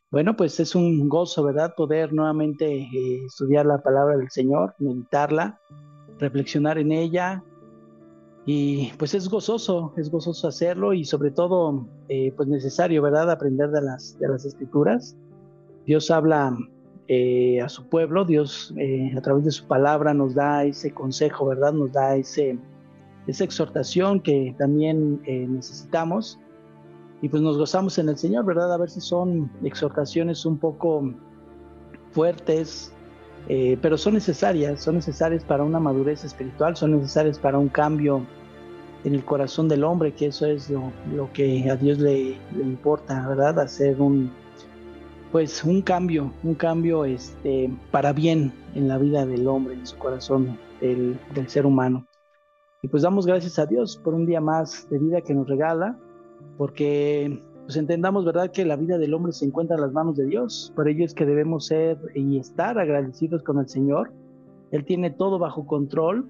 Bueno, pues es un gozo, ¿verdad? Poder nuevamente estudiar la palabra del Señor, meditarla, reflexionar en ella y pues es gozoso hacerlo y sobre todo pues necesario, ¿verdad? Aprender de las escrituras. Dios habla a su pueblo, Dios a través de su palabra nos da ese consejo, ¿verdad? Nos da esa exhortación que también necesitamos. Y pues nos gozamos en el Señor, ¿verdad? A veces son exhortaciones un poco fuertes, pero son necesarias para una madurez espiritual, son necesarias para un cambio en el corazón del hombre, que eso es lo que a Dios le importa, ¿verdad? Hacer pues un cambio para bien en la vida del hombre, en su corazón, del ser humano. Y pues damos gracias a Dios por un día más de vida que nos regala, porque pues entendamos, ¿verdad?, que la vida del hombre se encuentra en las manos de Dios. Por ello es que debemos ser y estar agradecidos con el Señor. Él tiene todo bajo control,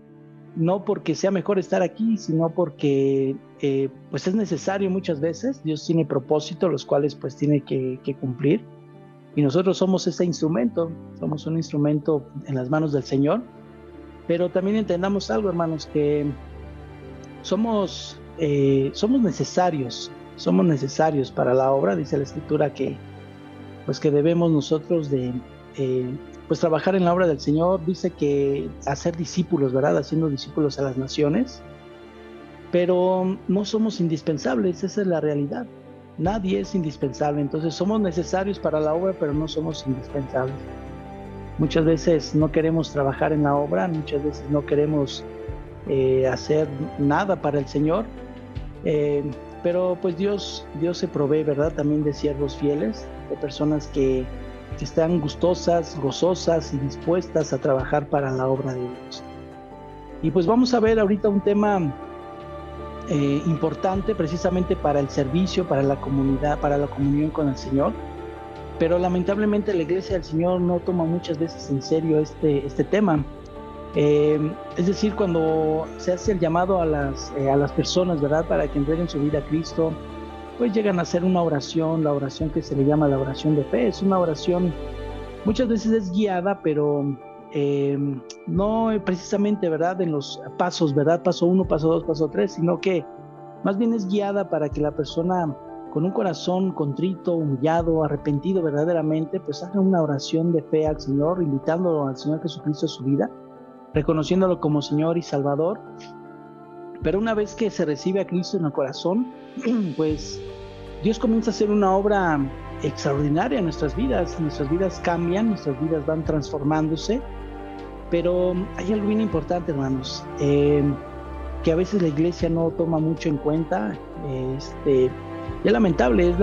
no porque sea mejor estar aquí, sino porque pues es necesario muchas veces. Dios tiene propósitos, los cuales pues tiene que cumplir. Y nosotros somos ese instrumento, somos un instrumento en las manos del Señor. Pero también entendamos algo, hermanos, que somos necesarios para la obra. Dice la Escritura que, pues que debemos nosotros pues trabajar en la obra del Señor. Dice que hacer discípulos, ¿verdad? Haciendo discípulos a las naciones, pero no somos indispensables, esa es la realidad. Nadie es indispensable, entonces somos necesarios para la obra, pero no somos indispensables. Muchas veces no queremos trabajar en la obra, muchas veces no queremos hacer nada para el Señor. Pero pues Dios se provee, ¿verdad? También de siervos fieles, de personas que están gustosas, gozosas y dispuestas a trabajar para la obra de Dios. Y pues vamos a ver ahorita un tema importante precisamente para el servicio, para la comunidad, para la comunión con el Señor. Pero lamentablemente la iglesia del Señor no toma muchas veces en serio este tema. Es decir, cuando se hace el llamado a las personas, ¿verdad?, para que entreguen su vida a Cristo, pues llegan a hacer una oración, la oración que se le llama la oración de fe. Es una oración, muchas veces es guiada, pero eh, no precisamente, ¿verdad?, en los pasos, ¿verdad? Paso uno, paso dos, paso tres, sino que más bien es guiada para que la persona con un corazón contrito, humillado, arrepentido verdaderamente, pues haga una oración de fe al Señor, invitándolo al Señor Jesucristo a su vida, reconociéndolo como Señor y Salvador. Pero una vez que se recibe a Cristo en el corazón, pues Dios comienza a hacer una obra extraordinaria en nuestras vidas cambian, nuestras vidas van transformándose, pero hay algo bien importante, hermanos, que a veces la iglesia no toma mucho en cuenta. Es lamentable,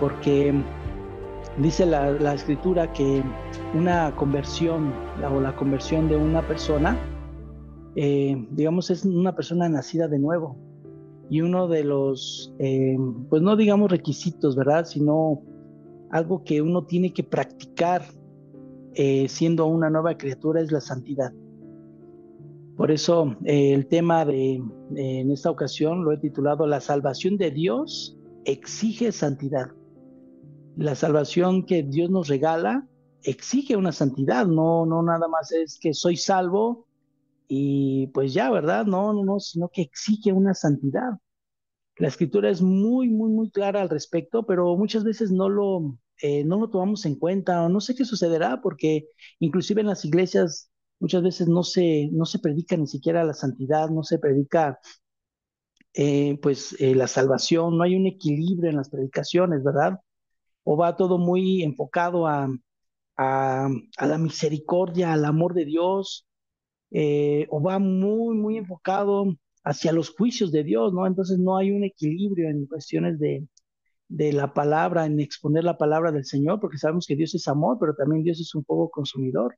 porque dice la escritura que una conversión, o la conversión de una persona, digamos, es una persona nacida de nuevo. Y uno de los, pues no digamos requisitos, ¿verdad? Sino algo que uno tiene que practicar siendo una nueva criatura es la santidad. Por eso el tema en esta ocasión lo he titulado La salvación de Dios exige santidad. La salvación que Dios nos regala exige una santidad, no nada más es que soy salvo y pues ya, ¿verdad? No, sino que exige una santidad. La escritura es muy clara al respecto, pero muchas veces no lo tomamos en cuenta o no sé qué sucederá porque inclusive en las iglesias muchas veces no se predica ni siquiera la santidad, no se predica la salvación, no hay un equilibrio en las predicaciones, ¿verdad? O va todo muy enfocado a, a la misericordia, al amor de Dios, o va muy enfocado hacia los juicios de Dios, ¿no? Entonces no hay un equilibrio en cuestiones de la palabra, en exponer la palabra del Señor, porque sabemos que Dios es amor, pero también Dios es un fuego consumidor.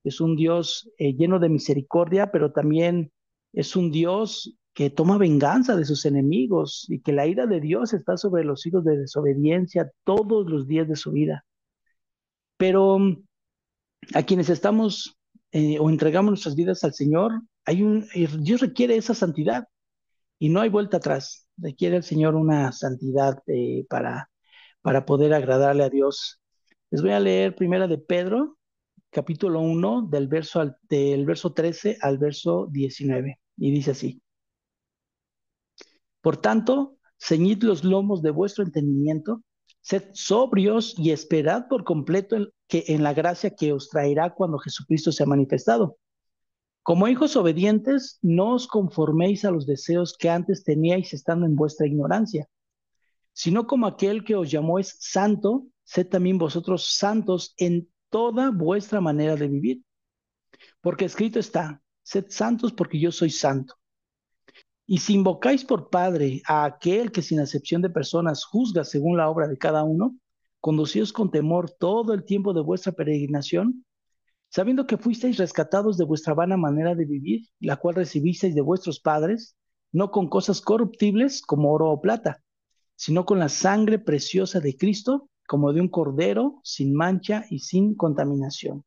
Es un Dios lleno de misericordia, pero también es un Dios que toma venganza de sus enemigos y que la ira de Dios está sobre los hijos de desobediencia todos los días de su vida. Pero a quienes estamos o entregamos nuestras vidas al Señor, Dios requiere esa santidad y no hay vuelta atrás. Requiere el Señor una santidad para poder agradarle a Dios. Les voy a leer Primera de Pedro, capítulo 1, del verso 13 al verso 19. Y dice así: Por tanto, ceñid los lomos de vuestro entendimiento, sed sobrios y esperad por completo en la gracia que os traerá cuando Jesucristo sea manifestado. Como hijos obedientes, no os conforméis a los deseos que antes teníais estando en vuestra ignorancia, sino como aquel que os llamó es santo, sed también vosotros santos en toda vuestra manera de vivir. Porque escrito está: sed santos porque yo soy santo. Y si invocáis por Padre a aquel que sin acepción de personas juzga según la obra de cada uno, conducíos con temor todo el tiempo de vuestra peregrinación, sabiendo que fuisteis rescatados de vuestra vana manera de vivir, la cual recibisteis de vuestros padres, no con cosas corruptibles como oro o plata, sino con la sangre preciosa de Cristo, como de un cordero sin mancha y sin contaminación.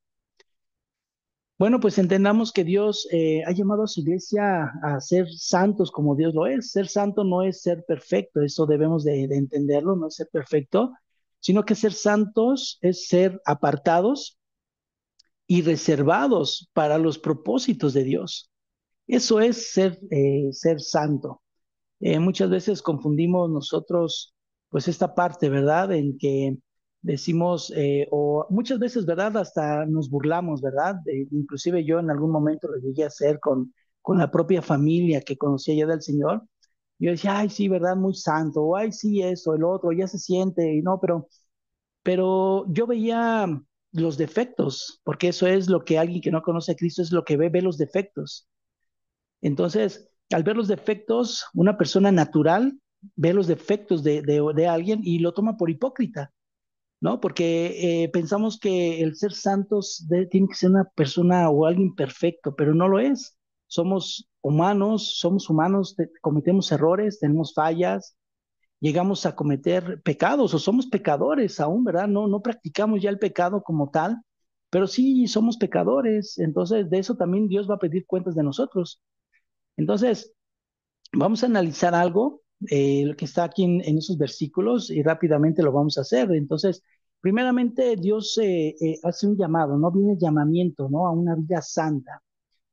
Bueno, pues entendamos que Dios ha llamado a su iglesia a ser santos como Dios lo es. Ser santo no es ser perfecto, eso debemos de entenderlo, no es ser perfecto, sino que ser santos es ser apartados y reservados para los propósitos de Dios. Eso es ser santo. Muchas veces confundimos nosotros, pues esta parte, ¿verdad? En que decimos, o muchas veces, ¿verdad? Hasta nos burlamos, ¿verdad? Inclusive yo en algún momento lo llegué a hacer con la propia familia que conocía ya del Señor. Yo decía, ay, sí, ¿verdad? Muy santo, o ay, sí, eso, el otro, ya se siente, y no, pero yo veía los defectos, porque eso es lo que alguien que no conoce a Cristo es lo que ve los defectos. Entonces, al ver los defectos, una persona natural ve los defectos de alguien y lo toma por hipócrita, ¿no? Porque pensamos que el ser santos tiene que ser una persona o alguien perfecto, pero no lo es. Somos humanos, cometemos errores, tenemos fallas, llegamos a cometer pecados o somos pecadores aún, ¿verdad? No practicamos ya el pecado como tal, pero sí somos pecadores. Entonces, de eso también Dios va a pedir cuentas de nosotros. Entonces, vamos a analizar algo, lo que está aquí en esos versículos y rápidamente lo vamos a hacer. Entonces, primeramente Dios hace un llamado, no viene el llamamiento, ¿no? A una vida santa,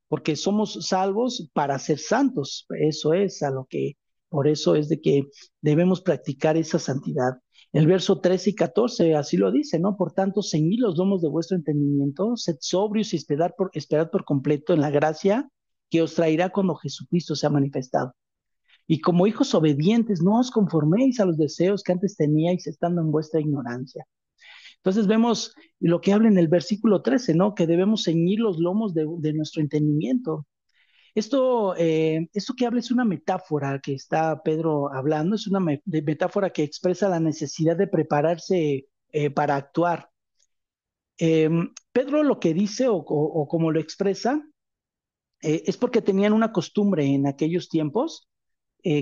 porque somos salvos para ser santos. Eso es a lo que, por eso es de que debemos practicar esa santidad. El verso 13 y 14 así lo dice, ¿no? Por tanto, ceñid los lomos de vuestro entendimiento, sed sobrios y esperad por completo en la gracia que os traerá cuando Jesucristo sea manifestado. Y como hijos obedientes, no os conforméis a los deseos que antes teníais estando en vuestra ignorancia. Entonces vemos lo que habla en el versículo 13, ¿no? Que debemos ceñir los lomos de nuestro entendimiento. Esto que habla es una metáfora que está Pedro hablando, es una metáfora que expresa la necesidad de prepararse para actuar. Eh, Pedro lo que dice o como lo expresa es porque tenían una costumbre en aquellos tiempos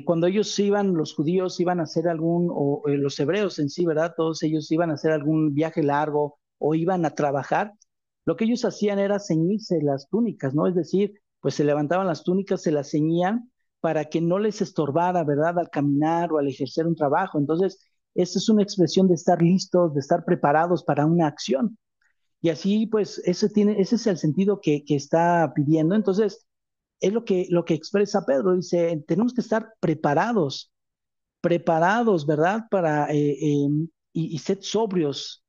cuando ellos iban, los judíos iban a hacer los hebreos en sí, ¿verdad? Todos ellos iban a hacer algún viaje largo o iban a trabajar, lo que ellos hacían era ceñirse las túnicas, ¿no? Es decir, pues se levantaban las túnicas, se las ceñían para que no les estorbara, ¿verdad? Al caminar o al ejercer un trabajo. Entonces, esta es una expresión de estar listos, de estar preparados para una acción. Y así, pues, ese es el sentido que está pidiendo. Entonces, es lo que expresa Pedro. Dice, tenemos que estar preparados, ¿verdad? Y ser sobrios,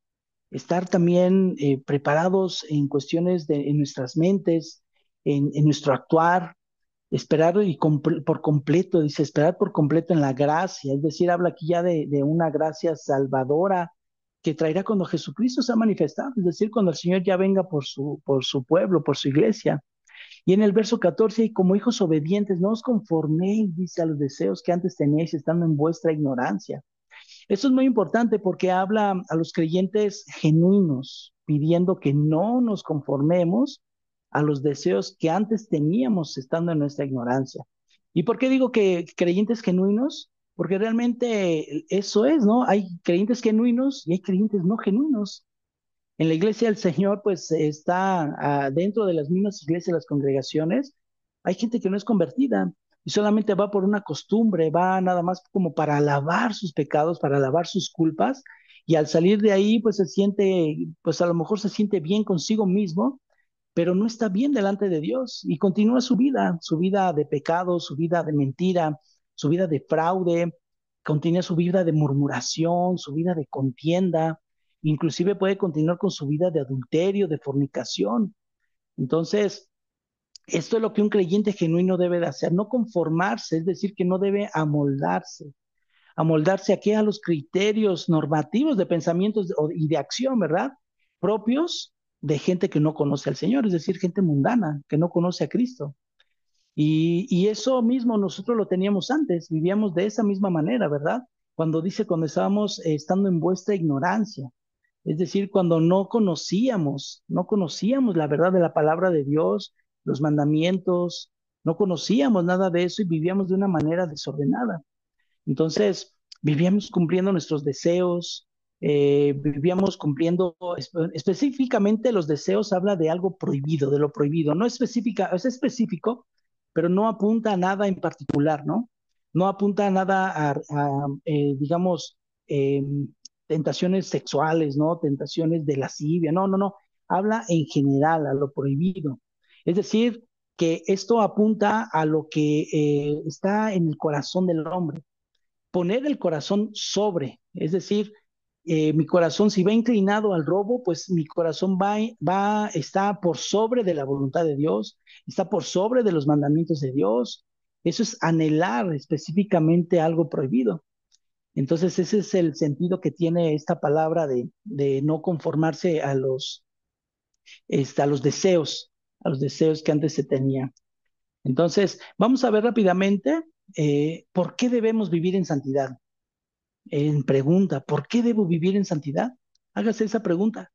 estar también preparados en cuestiones en nuestras mentes, en nuestro actuar, esperar por completo, dice, esperar por completo en la gracia, es decir, habla aquí ya de una gracia salvadora que traerá cuando Jesucristo se ha manifestado, es decir, cuando el Señor ya venga por su pueblo, por su iglesia. Y en el verso 14, y como hijos obedientes, no os conforméis, dice, a los deseos que antes teníais estando en vuestra ignorancia. Esto es muy importante porque habla a los creyentes genuinos, pidiendo que no nos conformemos a los deseos que antes teníamos estando en nuestra ignorancia. ¿Y por qué digo que creyentes genuinos? Porque realmente eso es, ¿no? Hay creyentes genuinos y hay creyentes no genuinos. En la iglesia del Señor, pues está dentro de las mismas iglesias, las congregaciones, hay gente que no es convertida. y solamente va por una costumbre, va nada más como para lavar sus pecados, para lavar sus culpas, y al salir de ahí, pues se siente, pues a lo mejor se siente bien consigo mismo, pero no está bien delante de Dios y continúa su vida de pecado, su vida de mentira, su vida de fraude, continúa su vida de murmuración, su vida de contienda, inclusive puede continuar con su vida de adulterio, de fornicación. Entonces, esto es lo que un creyente genuino debe de hacer, no conformarse, es decir, que no debe amoldarse. ¿Amoldarse a qué? A los criterios normativos de pensamientos y de acción, ¿verdad? Propios de gente que no conoce al Señor, es decir, gente mundana, que no conoce a Cristo. Y eso mismo nosotros lo teníamos antes, vivíamos de esa misma manera, ¿verdad? Cuando dice, cuando estábamos estando en vuestra ignorancia, es decir, cuando no conocíamos la verdad de la palabra de Dios, los mandamientos, no conocíamos nada de eso y vivíamos de una manera desordenada. Entonces, vivíamos cumpliendo nuestros deseos, vivíamos cumpliendo específicamente los deseos, habla de algo prohibido, de lo prohibido, no específica, es específico, pero no apunta a nada en particular, ¿no? No apunta a nada digamos, eh, tentaciones sexuales, ¿no? Tentaciones de lascivia, no, no, no, habla en general a lo prohibido. Es decir, que esto apunta a lo que está en el corazón del hombre, poner el corazón sobre, es decir, mi corazón si va inclinado al robo, pues mi corazón está por sobre de la voluntad de Dios, está por sobre de los mandamientos de Dios. Eso es anhelar específicamente algo prohibido. Entonces ese es el sentido que tiene esta palabra de no conformarse a los deseos que antes se tenía. Entonces, vamos a ver rápidamente por qué debemos vivir en santidad. En pregunta, ¿por qué debo vivir en santidad? Hágase esa pregunta.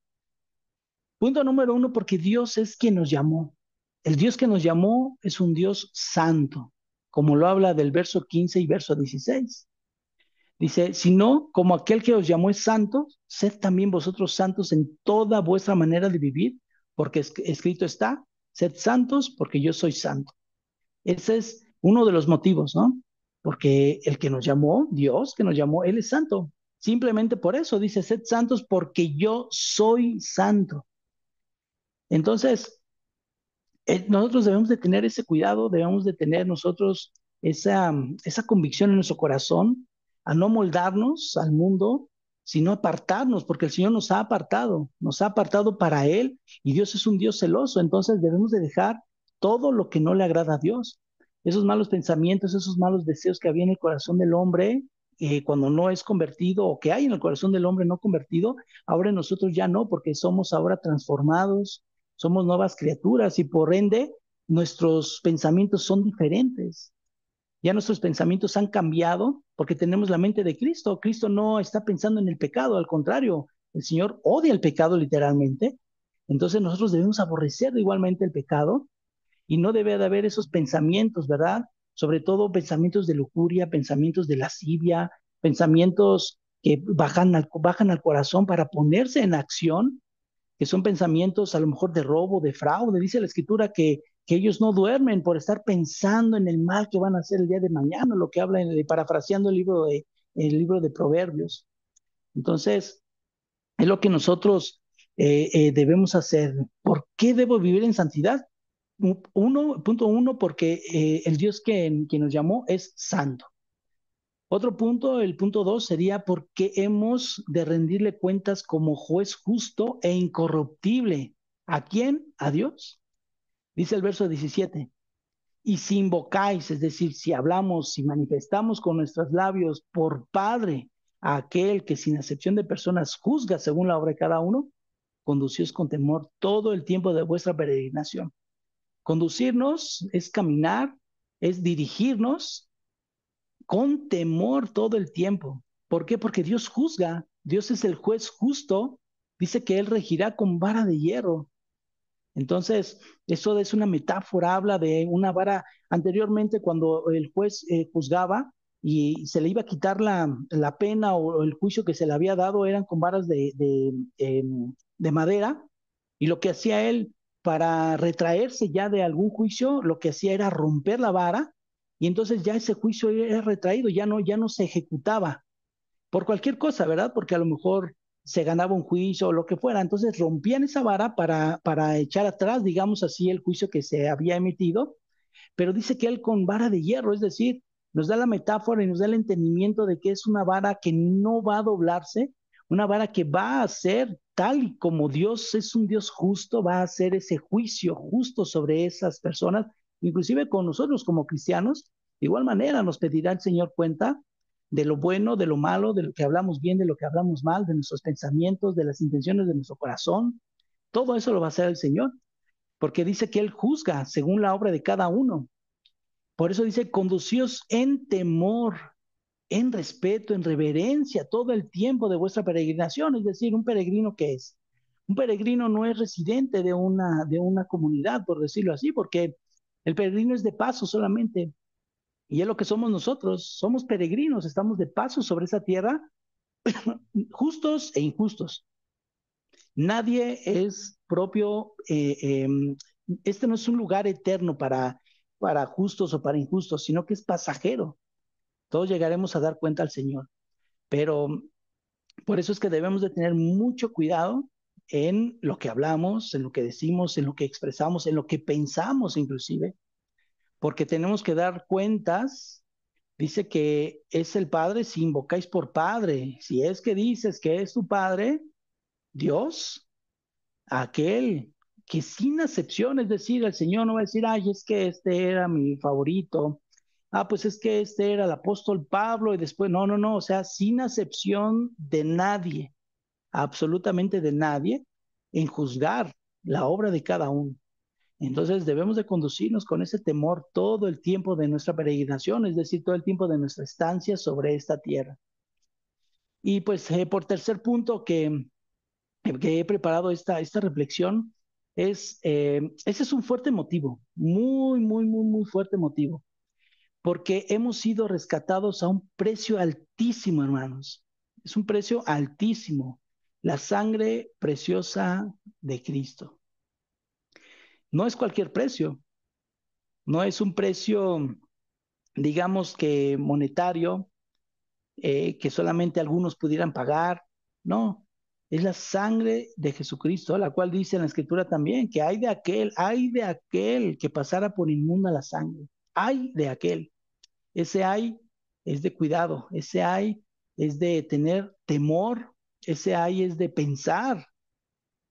Punto número uno, porque Dios es quien nos llamó. El Dios que nos llamó es un Dios santo, como lo habla del verso 15 y verso 16. Dice, si no, como aquel que os llamó es santo, sed también vosotros santos en toda vuestra manera de vivir, porque escrito está, sed santos porque yo soy santo. Ese es uno de los motivos, ¿no? Porque el que nos llamó, Dios que nos llamó, Él es santo. Simplemente por eso dice, sed santos porque yo soy santo. Entonces, nosotros debemos de tener ese cuidado, debemos de tener nosotros esa convicción en nuestro corazón, a no moldarnos al mundo, sino apartarnos, porque el Señor nos ha apartado para Él, y Dios es un Dios celoso, entonces debemos de dejar todo lo que no le agrada a Dios. Esos malos pensamientos, esos malos deseos que había en el corazón del hombre, cuando no es convertido, o que hay en el corazón del hombre no convertido, ahora nosotros ya no, porque somos ahora transformados, somos nuevas criaturas y por ende nuestros pensamientos son diferentes. Ya nuestros pensamientos han cambiado porque tenemos la mente de Cristo. Cristo no está pensando en el pecado, al contrario, el Señor odia el pecado literalmente. Entonces nosotros debemos aborrecer igualmente el pecado y no debe de haber esos pensamientos, ¿verdad? Sobre todo pensamientos de lujuria, pensamientos de lascivia, pensamientos que bajan al corazón para ponerse en acción, que son pensamientos a lo mejor de robo, de fraude. Dice la escritura que ellos no duermen por estar pensando en el mal que van a hacer el día de mañana, lo que habla, parafraseando el libro de Proverbios. Entonces, es lo que nosotros debemos hacer. ¿Por qué debo vivir en santidad? Punto uno, porque el Dios que nos llamó es santo. Otro punto, el punto dos, sería porque hemos de rendirle cuentas como juez justo e incorruptible. ¿A quién? A Dios. Dice el verso 17. Y si invocáis, es decir, si hablamos, si manifestamos con nuestros labios por Padre a aquel que sin acepción de personas juzga según la obra de cada uno, conducíos con temor todo el tiempo de vuestra peregrinación. Conducirnos es caminar, es dirigirnos con temor todo el tiempo. ¿Por qué? Porque Dios juzga, Dios es el juez justo, dice que Él regirá con vara de hierro. Entonces, eso es una metáfora, habla de una vara. Anteriormente, cuando el juez juzgaba y se le iba a quitar la pena o el juicio que se le había dado, eran con varas de madera, y lo que hacía él para retraerse ya de algún juicio, lo que hacía era romper la vara y entonces ya ese juicio era retraído, ya no se ejecutaba por cualquier cosa, ¿verdad? Porque a lo mejor se ganaba un juicio o lo que fuera. Entonces rompían esa vara para echar atrás, digamos así, el juicio que se había emitido, pero dice que él con vara de hierro, es decir, nos da la metáfora y nos da el entendimiento de que es una vara que no va a doblarse, una vara que va a ser tal y como Dios es un Dios justo, va a hacer ese juicio justo sobre esas personas, inclusive con nosotros como cristianos. De igual manera nos pedirá el Señor cuenta de lo bueno, de lo malo, de lo que hablamos bien, de lo que hablamos mal, de nuestros pensamientos, de las intenciones de nuestro corazón. Todo eso lo va a hacer el Señor, porque dice que Él juzga según la obra de cada uno. Por eso dice, conducíos en temor, en respeto, en reverencia, todo el tiempo de vuestra peregrinación. Es decir, un peregrino, ¿qué es? Un peregrino no es residente de una comunidad, por decirlo así, porque el peregrino es de paso solamente. Y es lo que somos nosotros, somos peregrinos, estamos de paso sobre esa tierra, justos e injustos. Nadie es propio, este no es un lugar eterno para justos o para injustos, sino que es pasajero. Todos llegaremos a dar cuenta al Señor, pero por eso es que debemos de tener mucho cuidado en lo que hablamos, en lo que decimos, en lo que expresamos, en lo que pensamos inclusive, porque tenemos que dar cuentas. Dice que es el Padre si invocáis por Padre. Si es que dices que es tu Padre, Dios, aquel que sin acepción, es decir, el Señor no va a decir, ay, es que este era mi favorito, pues es que este era el apóstol Pablo y después, no, no, no, o sea, sin acepción de nadie, absolutamente de nadie, en juzgar la obra de cada uno. Entonces debemos de conducirnos con ese temor todo el tiempo de nuestra peregrinación, es decir, todo el tiempo de nuestra estancia sobre esta tierra. Y pues por tercer punto que he preparado esta reflexión es, ese es un fuerte motivo, muy, muy, muy, muy fuerte motivo, porque hemos sido rescatados a un precio altísimo, hermanos. Es un precio altísimo, la sangre preciosa de Cristo. No es cualquier precio, no es un precio, digamos que monetario, que solamente algunos pudieran pagar. No, es la sangre de Jesucristo, la cual dice en la Escritura también que hay de aquel que pasara por inmunda la sangre, hay de aquel. Ese hay es de cuidado, ese hay es de tener temor, ese hay es de pensar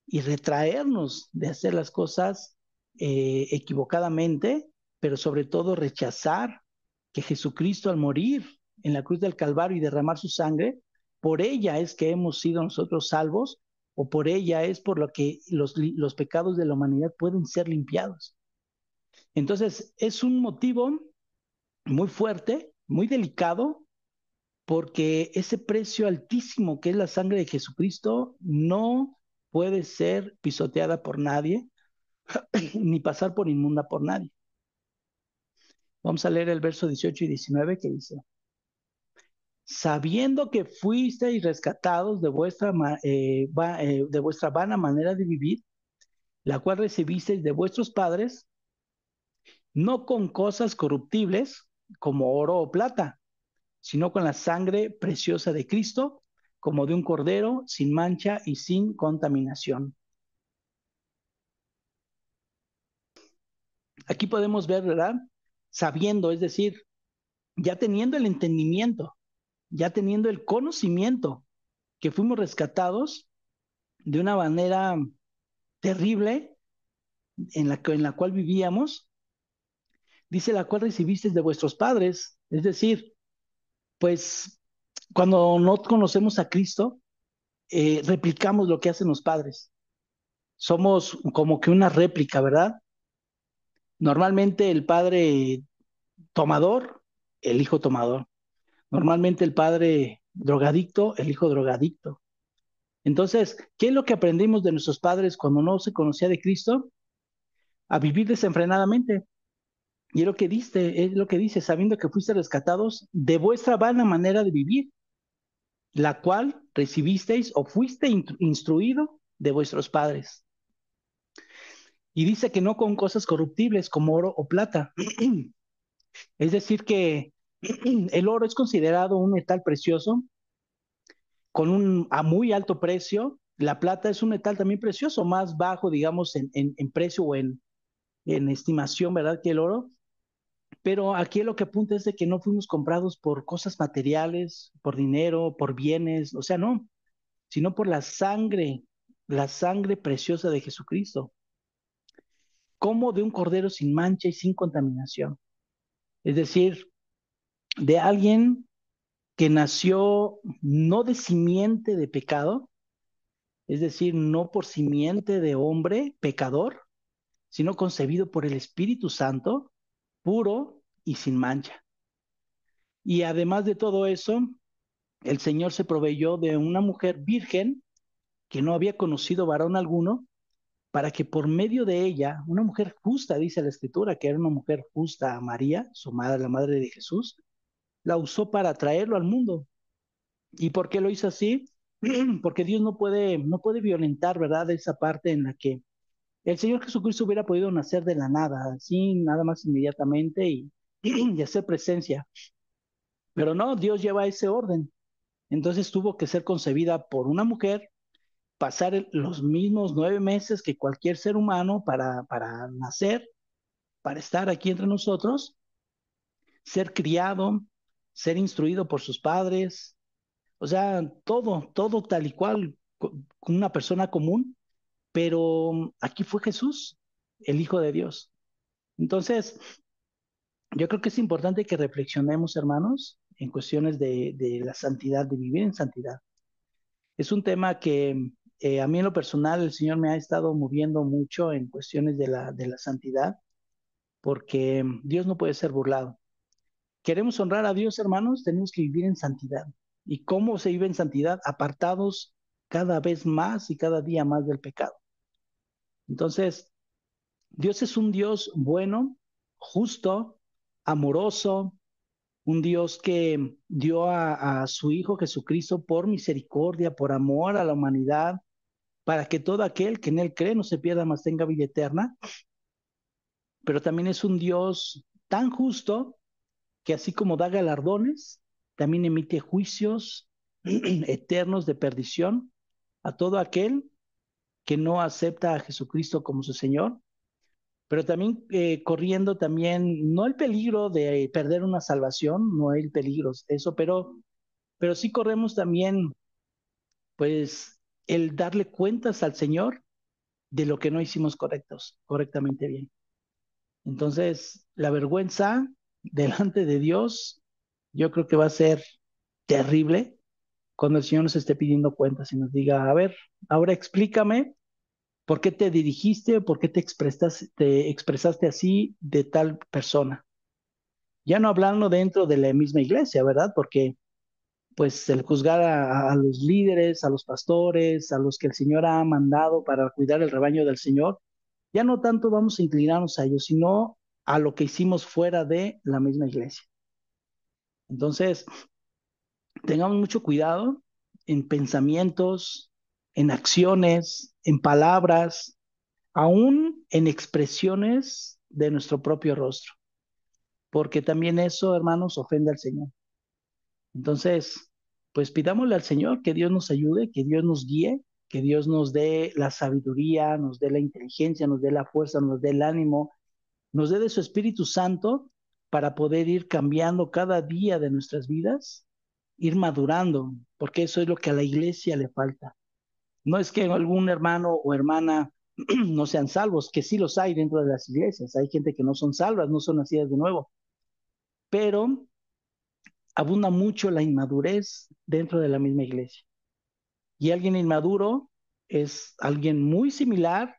y retraernos de hacer las cosas equivocadamente, pero sobre todo rechazar que Jesucristo al morir en la cruz del Calvario y derramar su sangre, por ella es que hemos sido nosotros salvos, o por ella es por lo que los pecados de la humanidad pueden ser limpiados. Entonces, es un motivo muy fuerte, muy delicado, porque ese precio altísimo que es la sangre de Jesucristo no puede ser pisoteada por nadie, ni pasar por inmunda por nadie. Vamos a leer el verso 18 y 19 que dice, sabiendo que fuisteis rescatados de vuestra vana manera de vivir, la cual recibisteis de vuestros padres, no con cosas corruptibles como oro o plata, sino con la sangre preciosa de Cristo, como de un cordero sin mancha y sin contaminación. Aquí podemos ver, ¿verdad? Sabiendo, es decir, ya teniendo el entendimiento, ya teniendo el conocimiento que fuimos rescatados de una manera terrible en la cual vivíamos, dice la cual recibisteis de vuestros padres. Es decir, pues cuando no conocemos a Cristo, replicamos lo que hacen los padres. Somos como que una réplica, ¿verdad? Normalmente el padre tomador, el hijo tomador. Normalmente el padre drogadicto, el hijo drogadicto. Entonces, ¿qué es lo que aprendimos de nuestros padres cuando no se conocía de Cristo? A vivir desenfrenadamente. Y es lo que dice, sabiendo que fuiste rescatados de vuestra vana manera de vivir, la cual recibisteis o fuiste instruido de vuestros padres. Y dice que no con cosas corruptibles como oro o plata, Es decir que el oro es considerado un metal precioso con un a muy alto precio. La plata es un metal también precioso, más bajo, digamos, en precio o en estimación, ¿verdad? Que el oro. Pero aquí lo que apunta es de que no fuimos comprados por cosas materiales, por dinero, por bienes, o sea, no, sino por la sangre preciosa de Jesucristo, como de un cordero sin mancha y sin contaminación. Es decir, de alguien que nació no de simiente de pecado, es decir, no por simiente de hombre pecador, sino concebido por el Espíritu Santo, puro y sin mancha. Y además de todo eso, el Señor se proveyó de una mujer virgen que no había conocido varón alguno, para que por medio de ella, una mujer justa, dice la Escritura, que era una mujer justa, a María, su madre, la madre de Jesús, la usó para traerlo al mundo. ¿Y por qué lo hizo así? Porque Dios no puede violentar, ¿verdad? Esa parte en la que el Señor Jesucristo hubiera podido nacer de la nada, así, nada más inmediatamente y hacer presencia. Pero no, Dios lleva ese orden. Entonces tuvo que ser concebida por una mujer, pasar los mismos 9 meses que cualquier ser humano para nacer, para estar aquí entre nosotros, ser criado, ser instruido por sus padres, o sea, todo tal y cual, con una persona común, pero aquí fue Jesús, el Hijo de Dios. Entonces, yo creo que es importante que reflexionemos, hermanos, en cuestiones de la santidad, de vivir en santidad. Es un tema que a mí en lo personal el Señor me ha estado moviendo mucho en cuestiones de la santidad, porque Dios no puede ser burlado. Queremos honrar a Dios, hermanos, tenemos que vivir en santidad. ¿Y cómo se vive en santidad? Apartados cada vez más y cada día más del pecado. Entonces, Dios es un Dios bueno, justo, amoroso, un Dios que dio a su Hijo Jesucristo por misericordia, por amor a la humanidad, para que todo aquel que en Él cree no se pierda, mas tenga vida eterna. Pero también es un Dios tan justo que así como da galardones, también emite juicios eternos de perdición a todo aquel que no acepta a Jesucristo como su Señor, pero también corriendo también, no el peligro de perder una salvación, no el peligro, eso, pero sí corremos también, pues, el darle cuentas al Señor de lo que no hicimos correctamente bien. Entonces, la vergüenza delante de Dios, yo creo que va a ser terrible cuando el Señor nos esté pidiendo cuentas y nos diga, a ver, ahora explícame por qué te dirigiste, por qué te expresaste así de tal persona. Ya no hablando dentro de la misma iglesia, ¿verdad? Porque pues el juzgar a los líderes, a los pastores, a los que el Señor ha mandado para cuidar el rebaño del Señor, ya no tanto vamos a inclinarnos a ellos, sino a lo que hicimos fuera de la misma iglesia. Entonces, tengamos mucho cuidado en pensamientos, en acciones, en palabras, aún en expresiones de nuestro propio rostro, porque también eso, hermanos, ofende al Señor. Entonces, pues pidámosle al Señor que Dios nos ayude, que Dios nos guíe, que Dios nos dé la sabiduría, nos dé la inteligencia, nos dé la fuerza, nos dé el ánimo, nos dé de su Espíritu Santo para poder ir cambiando cada día de nuestras vidas, ir madurando, porque eso es lo que a la iglesia le falta. No es que algún hermano o hermana no sean salvos, que sí los hay dentro de las iglesias, hay gente que no son salvas, no son nacidas de nuevo, pero abunda mucho la inmadurez dentro de la misma iglesia. Y alguien inmaduro es alguien muy similar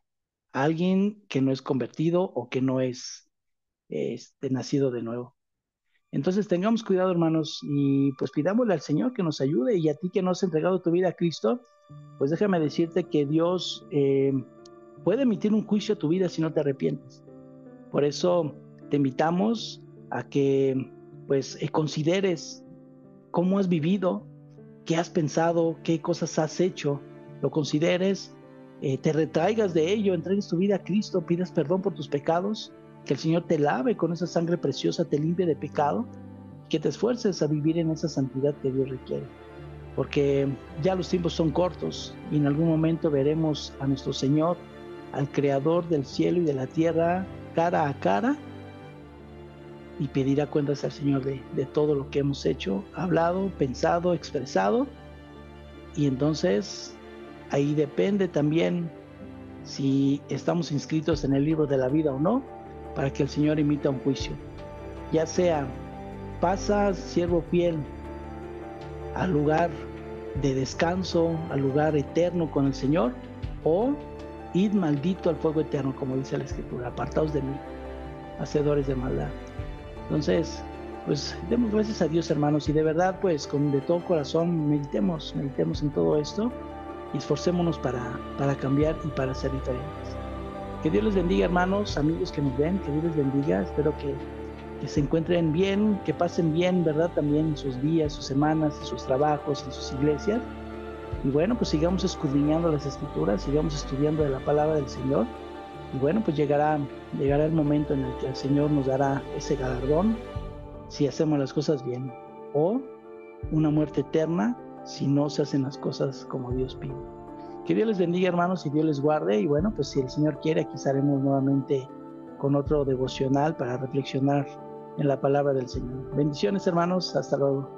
a alguien que no es convertido o que no es nacido de nuevo. Entonces tengamos cuidado, hermanos, y pues pidámosle al Señor que nos ayude, y a ti que no has entregado tu vida a Cristo, pues déjame decirte que Dios puede emitir un juicio a tu vida si no te arrepientes. Por eso te invitamos a que pues consideres cómo has vivido, qué has pensado, qué cosas has hecho, lo consideres, te retraigas de ello, entregues tu vida a Cristo, pidas perdón por tus pecados que el Señor te lave con esa sangre preciosa, te limpie de pecado, que te esfuerces a vivir en esa santidad que Dios requiere. Porque ya los tiempos son cortos y en algún momento veremos a nuestro Señor, al Creador del cielo y de la tierra, cara a cara, y pedirá cuentas al Señor de todo lo que hemos hecho, hablado, pensado, expresado. Y entonces ahí depende también si estamos inscritos en el libro de la vida o no, para que el Señor emita un juicio. Ya sea, pasas, siervo fiel, al lugar de descanso, al lugar eterno con el Señor, o id maldito al fuego eterno, como dice la Escritura, apartaos de mí, hacedores de maldad. Entonces, pues demos gracias a Dios, hermanos, y de verdad, pues de todo corazón meditemos en todo esto y esforcémonos para cambiar y para ser diferentes. Que Dios les bendiga, hermanos, amigos que nos ven, que Dios les bendiga. Espero que se encuentren bien, que pasen bien, ¿verdad? También en sus días, sus semanas, en sus trabajos, en sus iglesias. Y bueno, pues sigamos escudriñando las Escrituras, sigamos estudiando de la palabra del Señor. Y bueno, pues llegará el momento en el que el Señor nos dará ese galardón si hacemos las cosas bien, o una muerte eterna si no se hacen las cosas como Dios pide. Que Dios les bendiga, hermanos, y Dios les guarde. Y bueno, pues si el Señor quiere, aquí estaremos nuevamente con otro devocional para reflexionar en la palabra del Señor. Bendiciones, hermanos. Hasta luego.